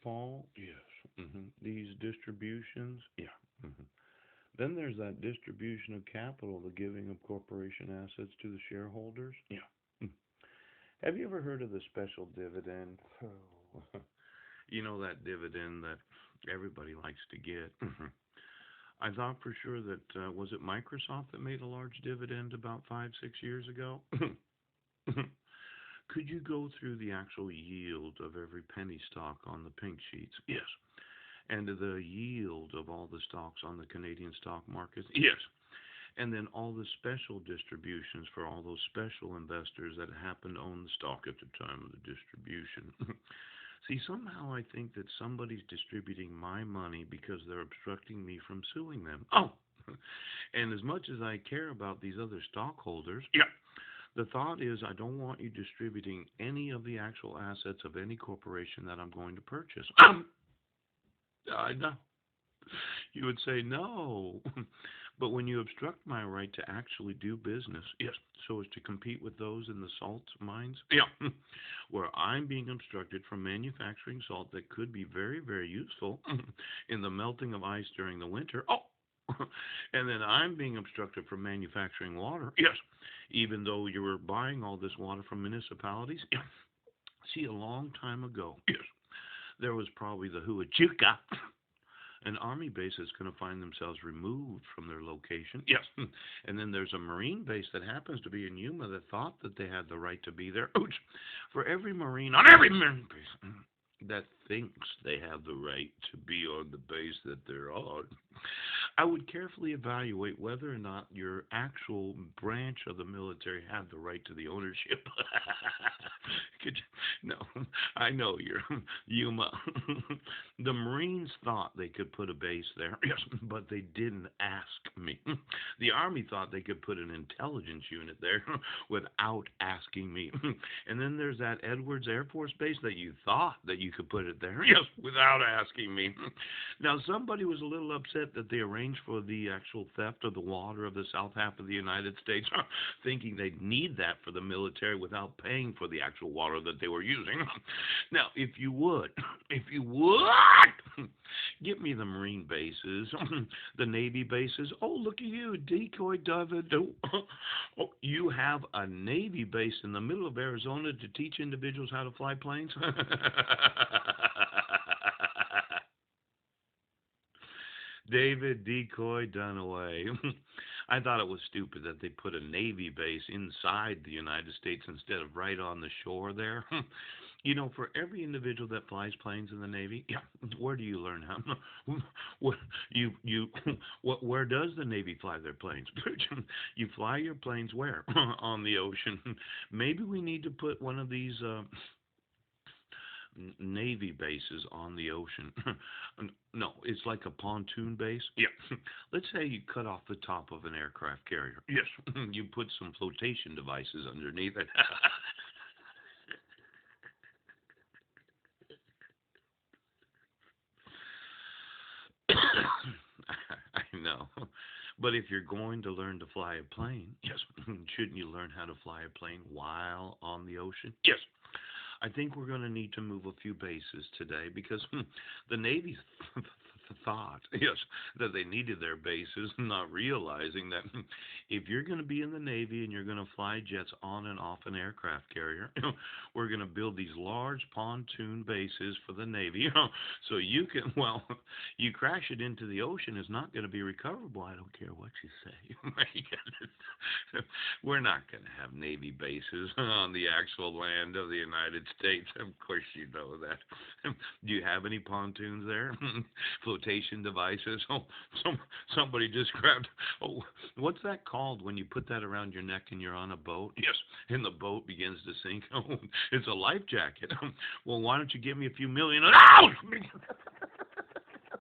Paul? Yes. These distributions? Yeah. hmm Then there's that distribution of capital, the giving of corporation assets to the shareholders. Yeah. Mm. Have you ever heard of the special dividend? Oh. You know that dividend that everybody likes to get. I thought for sure that was it Microsoft that made a large dividend about 5, 6 years ago? Could you go through the actual yield of every penny stock on the pink sheets? Yes. And the yield of all the stocks on the Canadian stock market? Yes. And then all the special distributions for all those special investors that happen to own the stock at the time of the distribution. See, somehow I think that somebody's distributing my money because they're obstructing me from suing them. Oh! And as much as I care about these other stockholders, yeah, the thought is I don't want you distributing any of the actual assets of any corporation that I'm going to purchase. I know. You would say no. But when you obstruct my right to actually do business, yes, so as to compete with those in the salt mines, yeah, where I'm being obstructed from manufacturing salt that could be very, very useful in the melting of ice during the winter. Oh, and then I'm being obstructed from manufacturing water. Yes, even though you were buying all this water from municipalities. Yeah. See, a long time ago, yes, there was probably the Huachuca. An army base is going to find themselves removed from their location. Yes. And then there's a marine base that happens to be in Yuma that thought that they had the right to be there. Ouch. For every marine on every marine base that thinks they have the right to be on the base that they're on, I would carefully evaluate whether or not your actual branch of the military had the right to the ownership. No, I know you're Yuma. The Marines thought they could put a base there, yes, but they didn't ask me. The Army thought they could put an intelligence unit there without asking me. And then there's that Edwards Air Force Base that you thought that you could put it there, yes, without asking me. Now, somebody was a little upset that they arranged for the actual theft of the water of the south half of the United States, thinking they'd need that for the military without paying for the actual water that they were using. Now, if you would, give me the Marine bases, the Navy bases. Oh, look at you, decoy David. Oh, you have a Navy base in the middle of Arizona to teach individuals how to fly planes? David Decoy Dunaway. I thought it was stupid that they put a Navy base inside the United States instead of right on the shore there. You know, for every individual that flies planes in the Navy, yeah, where do you learn how? Where does the Navy fly their planes? You fly your planes where? On the ocean. Maybe we need to put one of these Navy bases on the ocean. No, it's like a pontoon base. Yeah. Let's say you cut off the top of an aircraft carrier. Yes. You put some flotation devices underneath it. I know. But if you're going to learn to fly a plane, yes, shouldn't you learn how to fly a plane while on the ocean? Yes. I think we're going to need to move a few bases today because the Navy thought, yes, that they needed their bases, not realizing that if you're going to be in the Navy and you're going to fly jets on and off an aircraft carrier, we're going to build these large pontoon bases for the Navy, so you can, well, you crash it into the ocean is not going to be recoverable. I don't care what you say. We're not going to have Navy bases on the actual land of the United States. Of course you know that. Do you have any pontoons there? Flotation devices? Oh, somebody just grabbed, oh, what's that called when you put that around your neck and you're on a boat? Yes, and the boat begins to sink. Oh, it's a life jacket. Well, why don't you give me a few million? Ow!